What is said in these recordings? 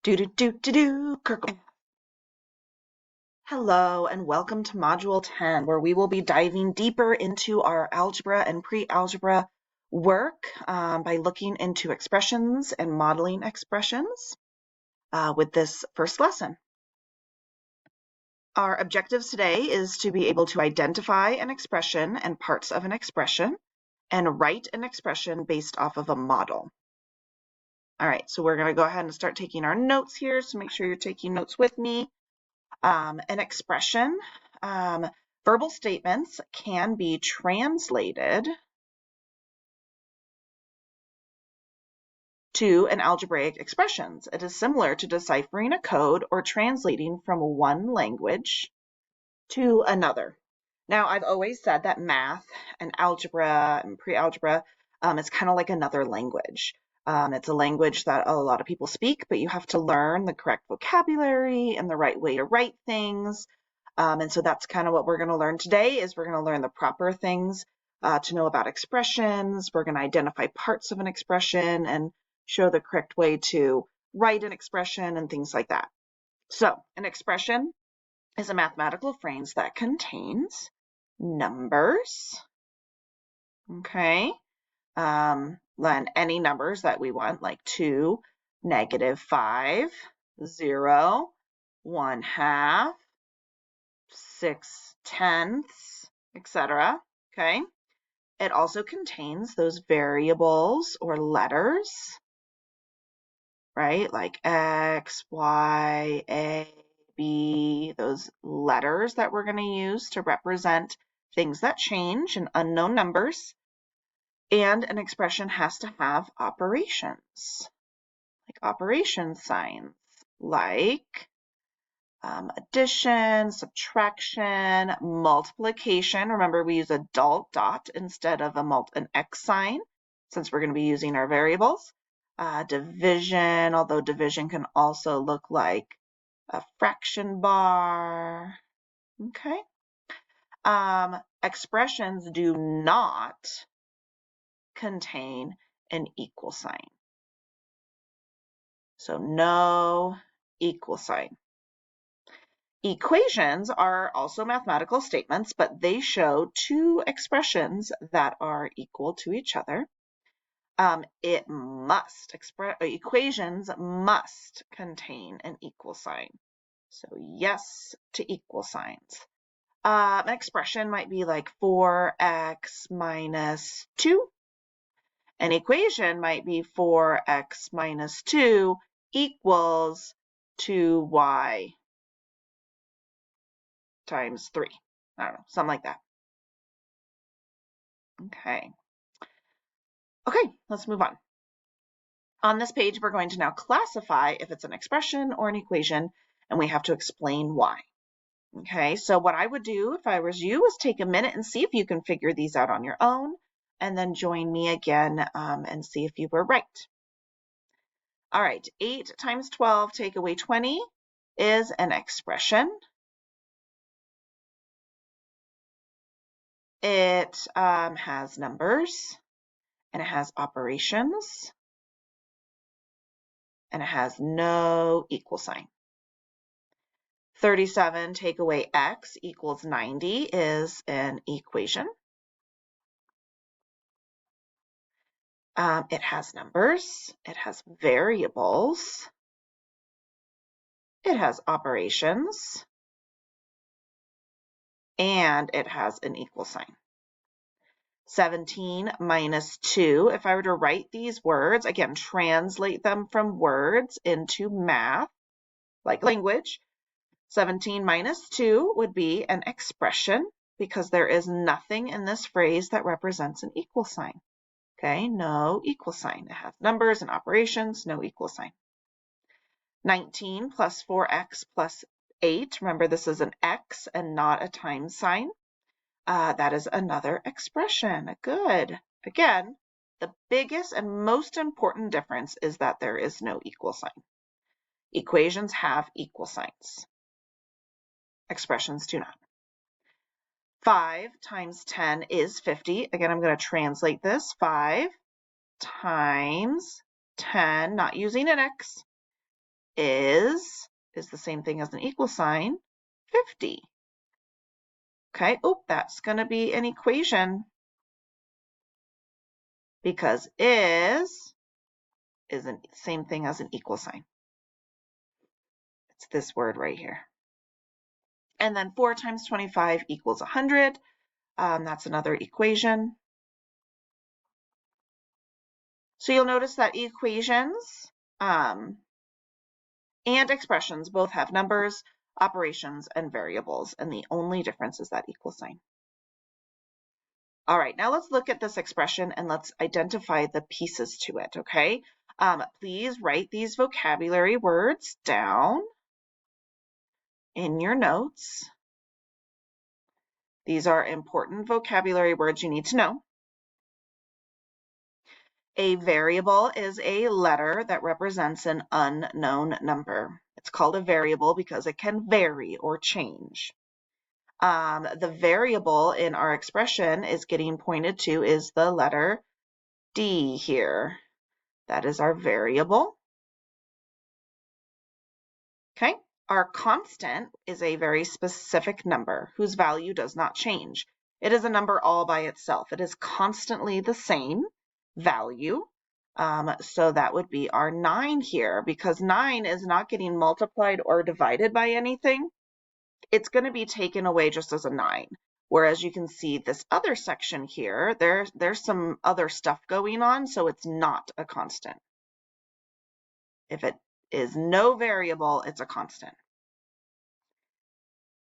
Kirkle. Hello and welcome to Module 10, where we will be diving deeper into our algebra and pre-algebra work by looking into expressions and modeling expressions with this first lesson. Our objectives today is to be able to identify an expression and parts of an expression and write an expression based off of a model. All right, so we're going to go ahead and start taking our notes here, so make sure you're taking notes with me. An expression, verbal statements can be translated to an algebraic expressions. It is similar to deciphering a code or translating from one language to another. Now, I've always said that math and algebra and pre-algebra is kind of like another language. It's a language that a lot of people speak, but you have to learn the correct vocabulary and the right way to write things. And so that's kind of what we're going to learn today is we're going to learn the proper things to know about expressions. We're going to identify parts of an expression and show the correct way to write an expression and things like that. So an expression is a mathematical phrase that contains numbers, okay, then any numbers that we want, like 2, -5, 0, 1/2, 6/10, etc. Okay. It also contains those variables or letters, right? Like X, Y, A, B, those letters that we're going to use to represent things that change and unknown numbers. And an expression has to have operations, like operation signs, like addition, subtraction, multiplication. Remember, we use a dot instead of an X sign, since we're going to be using our variables. Division, although division can also look like a fraction bar. Okay. Expressions do not contain an equal sign. So no equal sign. Equations are also mathematical statements, but they show two expressions that are equal to each other. Equations must contain an equal sign. So yes to equal signs. An expression might be like 4x minus 2. An equation might be 4x minus 2 equals 2y times 3. I don't know, something like that. Okay. Okay, let's move on. On this page, we're going to now classify if it's an expression or an equation, and we have to explain why. Okay, so what I would do if I was you is take a minute and see if you can figure these out on your own, and then join me again and see if you were right. All right, 8 times 12 take away 20 is an expression. It has numbers, and it has operations, and it has no equal sign. 37 take away x equals 90 is an equation. It has numbers, it has variables, it has operations, and it has an equal sign. 17 minus 2, if I were to write these words, again, translate them from words into math, like language, 17 minus 2 would be an expression because there is nothing in this phrase that represents an equal sign. Okay, no equal sign. It has numbers and operations, no equal sign. 19 plus 4x plus 8. Remember, this is an x and not a times sign. That is another expression. Good. Again, the biggest and most important difference is that there is no equal sign. Equations have equal signs. Expressions do not. 5 times 10 is 50. Again, I'm going to translate this. 5 times 10, not using an x, is the same thing as an equal sign, 50. Okay, oh, that's going to be an equation because is the same thing as an equal sign. It's this word right here. And then 4 times 25 equals 100. That's another equation. So you'll notice that equations and expressions both have numbers, operations, and variables, and the only difference is that equal sign. All right, now let's look at this expression and let's identify the pieces to it, okay? Please write these vocabulary words down in your notes. These are important vocabulary words you need to know. A variable is a letter that represents an unknown number. It's called a variable because it can vary or change. The variable in our expression is getting pointed to is the letter D here. That is our variable. Okay, our constant is a very specific number whose value does not change. It is a number all by itself. It is constantly the same value. So that would be our 9 here, because 9 is not getting multiplied or divided by anything. It's going to be taken away just as a 9. Whereas you can see this other section here, there's some other stuff going on, so it's not a constant. If it is no variable, it's a constant.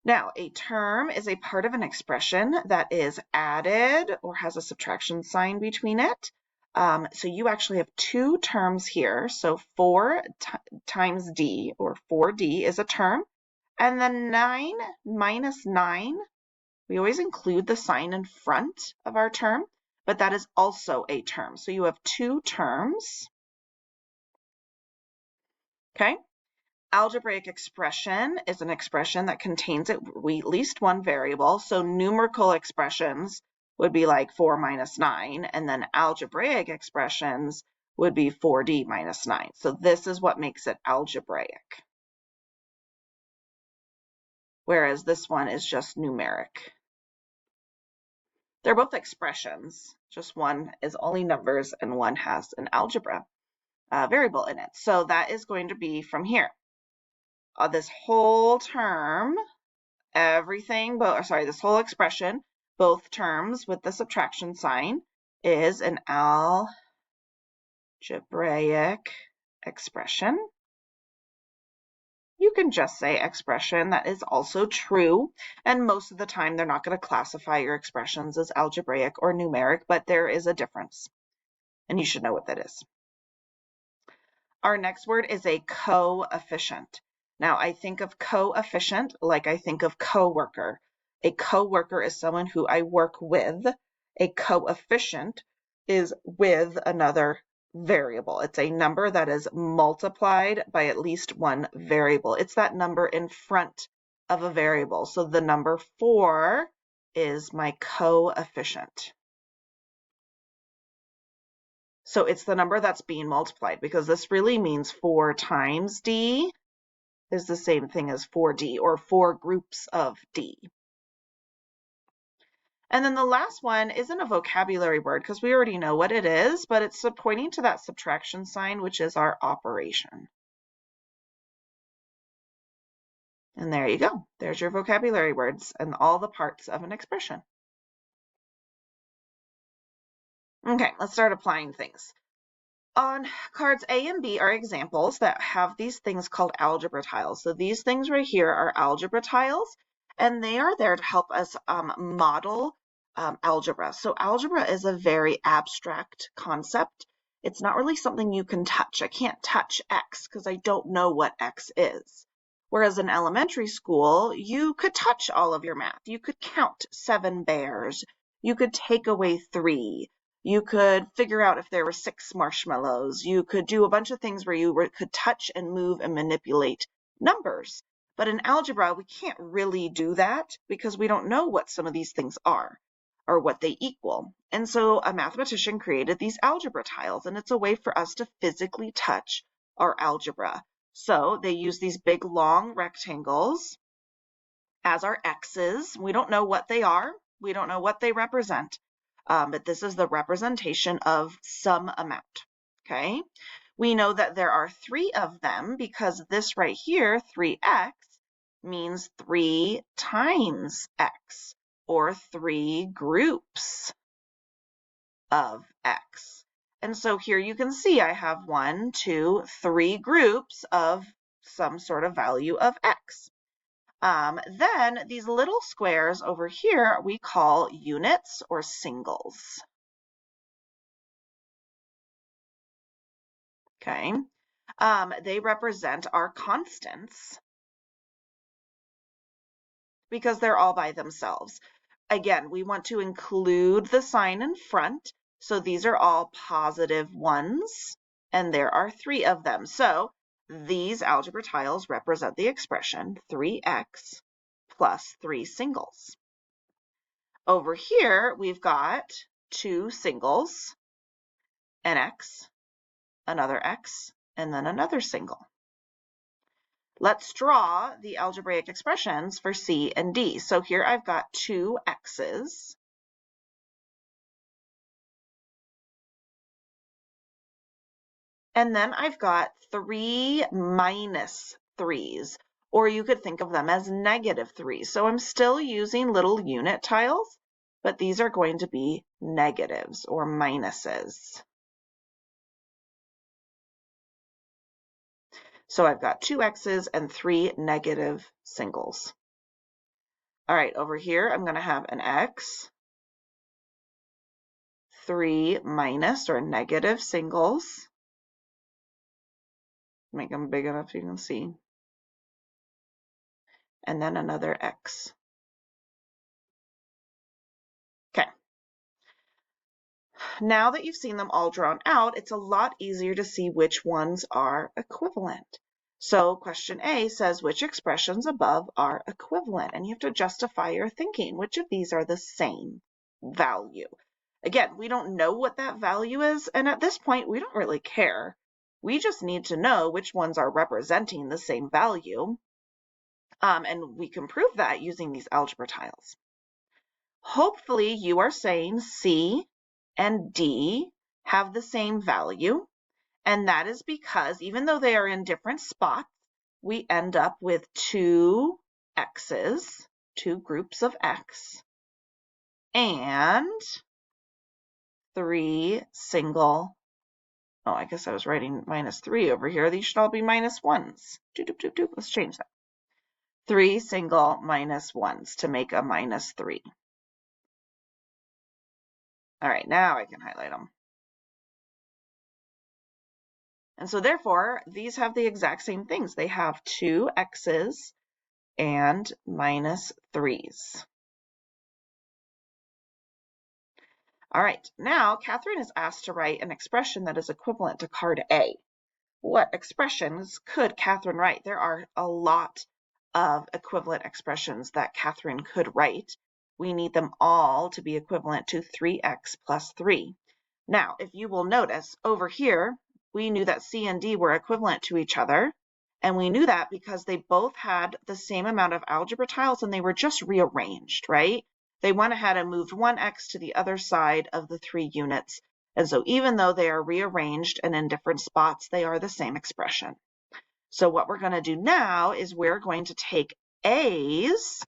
Now, a term is a part of an expression that is added or has a subtraction sign between it. So you actually have 2 terms here. So 4 times d, or 4d, is a term. And then 9 minus 9, we always include the sign in front of our term, but that is also a term. So you have 2 terms. Okay. Algebraic expression is an expression that contains at least one variable. So numerical expressions would be like 4 minus 9, and then algebraic expressions would be 4d minus 9. So this is what makes it algebraic. Whereas this one is just numeric. They're both expressions, just one is only numbers and one has an algebra variable in it. So that is going to be from here. This whole term, this whole expression, both terms with the subtraction sign, is an algebraic expression. You can just say expression. That is also true. And most of the time, they're not going to classify your expressions as algebraic or numeric, but there is a difference. And you should know what that is. Our next word is a coefficient. Now, I think of coefficient like I think of coworker. A coworker is someone who I work with. A coefficient is with another variable. It's a number that is multiplied by at least one variable. It's that number in front of a variable. So the number 4 is my coefficient. So it's the number that's being multiplied, because this really means 4 times d is the same thing as 4d, or 4 groups of d. And then the last one isn't a vocabulary word because we already know what it is, but it's pointing to that subtraction sign, which is our operation. And there you go. There's your vocabulary words and all the parts of an expression. Okay, let's start applying things. On cards A and B are examples that have these things called algebra tiles. So these things right here are algebra tiles, and they are there to help us model algebra. So algebra is a very abstract concept. It's not really something you can touch. I can't touch X because I don't know what X is. Whereas in elementary school, you could touch all of your math. You could count 7 bears. You could take away 3. You could figure out if there were 6 marshmallows. You could do a bunch of things where you could touch and move and manipulate numbers. But in algebra, we can't really do that because we don't know what some of these things are or what they equal. And so a mathematician created these algebra tiles, and it's a way for us to physically touch our algebra. So they use these big long rectangles as our x's. We don't know what they are. We don't know what they represent, but this is the representation of some amount, okay? We know that there are 3 of them because this right here, 3x, means 3 times x, or 3 groups of x. And so here you can see I have 1, 2, 3 groups of some sort of value of x. Then these little squares over here we call units or singles. Okay, they represent our constants because they're all by themselves. Again, we want to include the sign in front, so these are all positive ones, and there are 3 of them. So these algebra tiles represent the expression 3x plus 3 singles. Over here, we've got 2 singles, an x, another x, and then another single. Let's draw the algebraic expressions for C and D. So here I've got 2 x's. And then I've got 3 minus 3's, or you could think of them as negative 3's. So I'm still using little unit tiles, but these are going to be negatives or minuses. So I've got 2 x's and 3 negative singles. All right, over here, I'm going to have an x, 3 minus or negative singles. Make them big enough so you can see. And then another x. Okay. Now that you've seen them all drawn out, it's a lot easier to see which ones are equivalent. So question A says, which expressions above are equivalent? And you have to justify your thinking. Which of these are the same value? Again, we don't know what that value is, and at this point, we don't really care. We just need to know which ones are representing the same value, and we can prove that using these algebra tiles. Hopefully, you are saying C and D have the same value, and that is because even though they are in different spots, we end up with 2 x's, 2 groups of x, and 3 single, oh, I guess I was writing minus 3 over here. These should all be minus 1's. Let's change that. 3 single minus 1's to make a minus 3. All right, now I can highlight them. And so therefore, these have the exact same things. They have 2 x's and minus 3's. All right, now Catherine is asked to write an expression that is equivalent to card A. What expressions could Catherine write? There are a lot of equivalent expressions that Catherine could write. We need them all to be equivalent to 3x plus 3. Now, if you will notice, over here, we knew that C and D were equivalent to each other, and we knew that because they both had the same amount of algebra tiles and they were just rearranged, right? They went ahead and moved 1x to the other side of the 3 units. And so even though they are rearranged and in different spots, they are the same expression. So what we're going to do now is we're going to take A's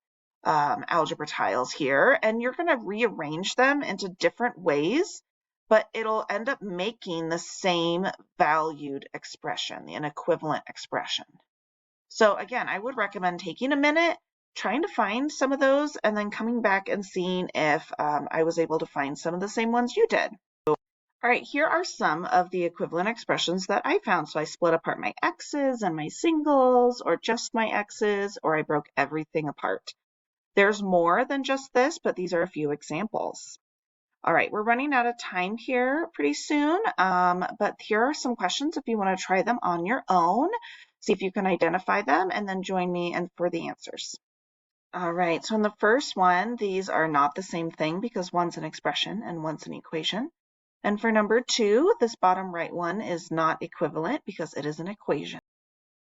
algebra tiles here, and you're going to rearrange them into different ways, but it'll end up making the same valued expression, an equivalent expression. So again, I would recommend taking a minute, trying to find some of those, and then coming back and seeing if I was able to find some of the same ones you did. All right, here are some of the equivalent expressions that I found. So I split apart my x's and my singles, or just my x's, or I broke everything apart. There's more than just this, but these are a few examples. All right, we're running out of time here pretty soon, but here are some questions if you want to try them on your own. See if you can identify them, and then join me for the answers. All right, so in the first one, these are not the same thing because one's an expression and one's an equation. And for number 2, this bottom right one is not equivalent because it is an equation.